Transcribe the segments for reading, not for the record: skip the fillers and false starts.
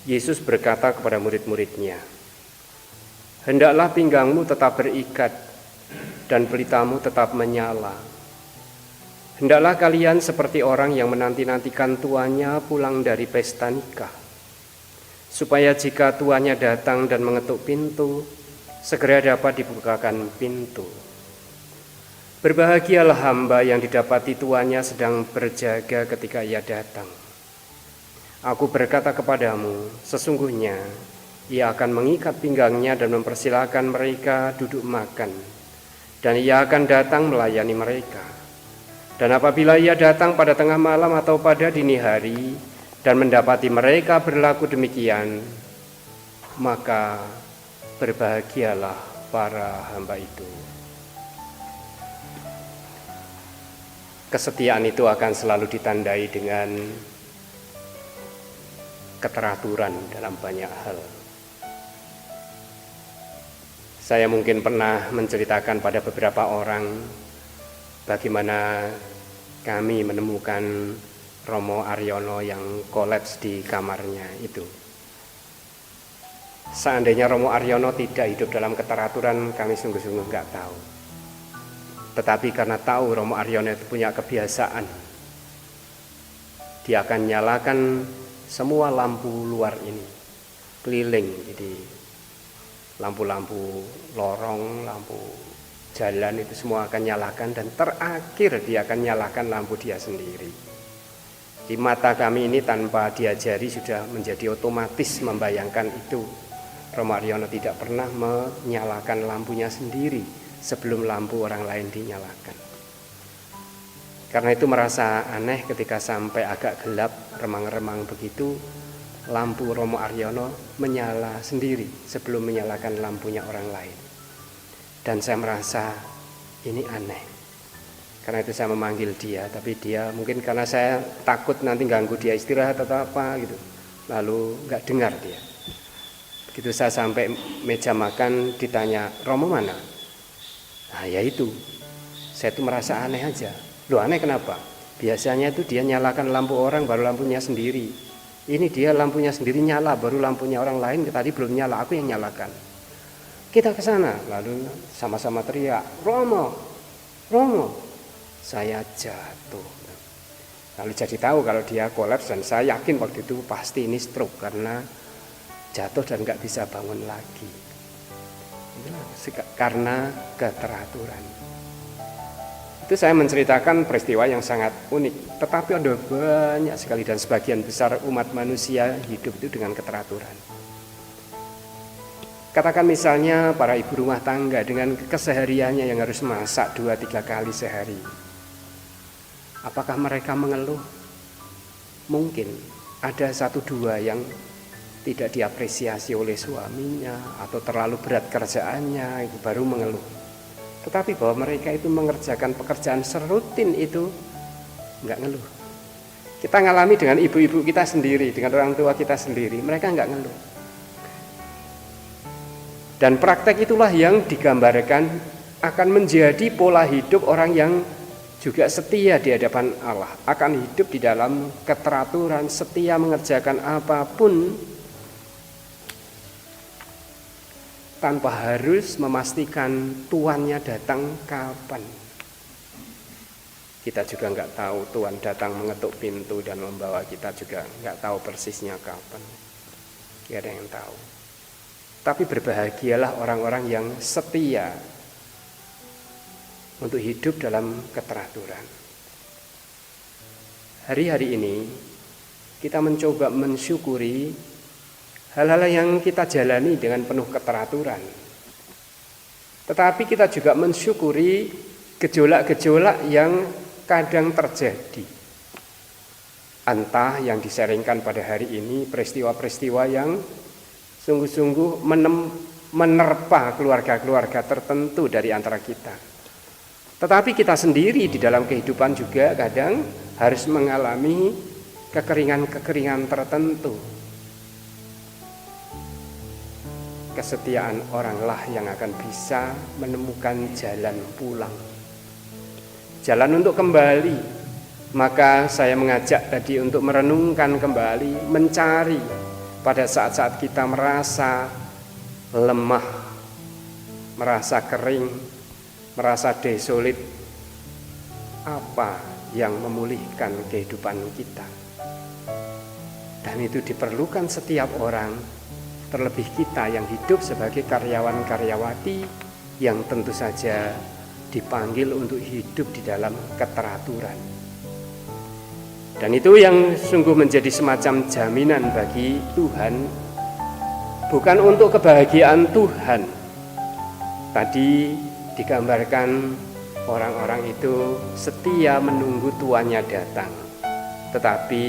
Yesus berkata kepada murid-muridnya, "Hendaklah pinggangmu tetap berikat dan pelitamu tetap menyala. Hendaklah kalian seperti orang yang menanti-nantikan tuannya pulang dari pesta nikah, supaya jika tuannya datang dan mengetuk pintu, segera dapat dibukakan pintu. Berbahagialah hamba yang didapati tuannya sedang berjaga ketika ia datang. Aku berkata kepadamu, sesungguhnya ia akan mengikat pinggangnya dan mempersilahkan mereka duduk makan, dan ia akan datang melayani mereka. Dan apabila ia datang pada tengah malam atau pada dini hari dan mendapati mereka berlaku demikian, maka berbahagialah para hamba itu." Kesetiaan itu akan selalu ditandai dengan keteraturan dalam banyak hal. Saya mungkin pernah menceritakan pada beberapa orang bagaimana kami menemukan Romo Aryono yang kolaps di kamarnya itu. Seandainya Romo Aryono tidak hidup dalam keteraturan, kami sungguh-sungguh nggak tahu. Tetapi karena tahu Romo Aryono itu punya kebiasaan, dia akan nyalakan semua lampu luar ini keliling, jadi lampu-lampu lorong, lampu jalan itu semua akan nyalakan, dan terakhir dia akan nyalakan lampu dia sendiri. Di mata kami ini tanpa diajari sudah menjadi otomatis membayangkan itu. Romo Aryono tidak pernah menyalakan lampunya sendiri sebelum lampu orang lain dinyalakan. Karena itu merasa aneh ketika sampai agak gelap, remang-remang begitu, lampu Romo Aryono menyala sendiri sebelum menyalakan lampunya orang lain. Dan saya merasa ini aneh. Karena itu saya memanggil dia, tapi dia mungkin karena saya takut nanti ganggu dia istirahat atau apa gitu, lalu nggak dengar dia. Begitu saya sampai meja makan, ditanya, "Romo mana?" Nah ya itu, saya tuh merasa aneh aja. Loh, aneh kenapa? Biasanya itu dia nyalakan lampu orang baru lampunya sendiri. Ini dia lampunya sendiri nyala, baru lampunya orang lain tadi belum nyala, aku yang nyalakan. Kita ke sana, lalu sama-sama teriak, "Romo, Romo." Saya jatuh. Lalu jadi tahu kalau dia kolaps, dan saya yakin waktu itu pasti ini stroke karena jatuh dan nggak bisa bangun lagi. Itulah, karena keteraturan. Itu saya menceritakan peristiwa yang sangat unik, tetapi ada banyak sekali, dan sebagian besar umat manusia hidup itu dengan keteraturan. Katakan misalnya para ibu rumah tangga dengan kesehariannya yang harus masak 2-3 kali sehari. Apakah mereka mengeluh? Mungkin ada 1-2 yang tidak diapresiasi oleh suaminya atau terlalu berat kerjaannya, itu baru mengeluh. Tetapi bahwa mereka itu mengerjakan pekerjaan serutin itu enggak ngeluh. Kita ngalami dengan ibu-ibu kita sendiri, dengan orang tua kita sendiri, mereka enggak ngeluh. Dan praktek itulah yang digambarkan akan menjadi pola hidup orang yang juga setia di hadapan Allah, akan hidup di dalam keteraturan, setia mengerjakan apapun tanpa harus memastikan tuannya datang kapan. Kita juga nggak tahu Tuhan datang mengetuk pintu dan membawa kita, juga nggak tahu persisnya kapan. Nggak ada yang tahu. Tapi berbahagialah orang-orang yang setia untuk hidup dalam keteraturan. Hari-hari ini kita mencoba mensyukuri hal-hal yang kita jalani dengan penuh keteraturan. Tetapi kita juga mensyukuri gejolak-gejolak yang kadang terjadi. Entah yang diseringkan pada hari ini, peristiwa-peristiwa yang sungguh-sungguh menerpa keluarga-keluarga tertentu dari antara kita. Tetapi kita sendiri di dalam kehidupan juga kadang harus mengalami kekeringan-kekeringan tertentu. Kesetiaan oranglah yang akan bisa menemukan jalan pulang, jalan untuk kembali. Maka saya mengajak tadi untuk merenungkan kembali, mencari pada saat-saat kita merasa lemah, merasa kering, merasa desolit, apa yang memulihkan kehidupan kita? Dan itu diperlukan setiap orang, terlebih kita yang hidup sebagai karyawan-karyawati yang tentu saja dipanggil untuk hidup di dalam keteraturan. Dan itu yang sungguh menjadi semacam jaminan bagi Tuhan, bukan untuk kebahagiaan Tuhan. Tadi digambarkan orang-orang itu setia menunggu tuannya datang. Tetapi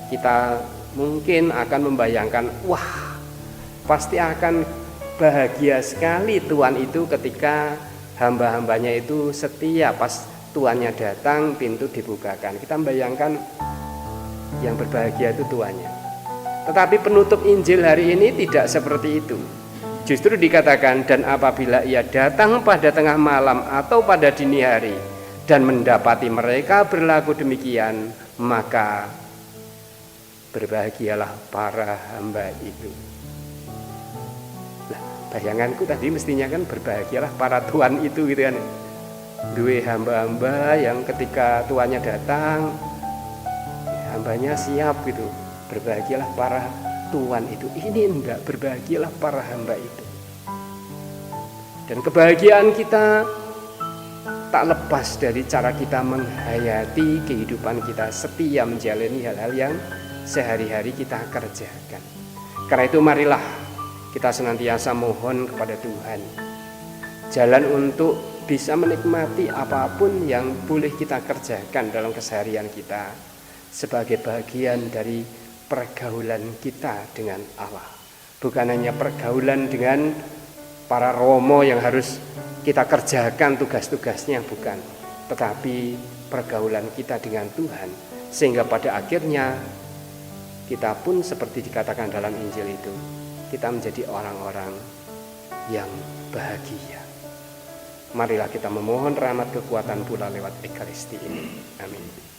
kita mungkin akan membayangkan, wah, pasti akan bahagia sekali Tuhan itu ketika hamba-hambanya itu setia, pas tuannya datang pintu dibukakan. Kita membayangkan yang berbahagia itu tuannya. Tetapi penutup Injil hari ini tidak seperti itu. Justru dikatakan, dan apabila ia datang pada tengah malam atau pada dini hari dan mendapati mereka berlaku demikian, maka berbahagialah para hamba itu. Nah, bayanganku tadi mestinya kan berbahagialah para tuan itu gitu kan. Dua hamba-hamba yang ketika tuannya datang, hambanya siap gitu. Berbahagialah para tuan itu. Ini enggak, berbahagialah para hamba itu. Dan kebahagiaan kita tak lepas dari cara kita menghayati kehidupan kita, setia menjalani hal-hal yang sehari-hari kita kerjakan. Karena itu marilah kita senantiasa mohon kepada Tuhan jalan untuk bisa menikmati apapun yang boleh kita kerjakan dalam keseharian kita sebagai bagian dari pergaulan kita dengan Allah. Bukan hanya pergaulan dengan para romo yang harus kita kerjakan tugas-tugasnya, bukan. Tetapi pergaulan kita dengan Tuhan, sehingga pada akhirnya kita pun seperti dikatakan dalam Injil itu, kita menjadi orang-orang yang bahagia. Marilah kita memohon rahmat kekuatan pula lewat Ekaristi ini. Amin.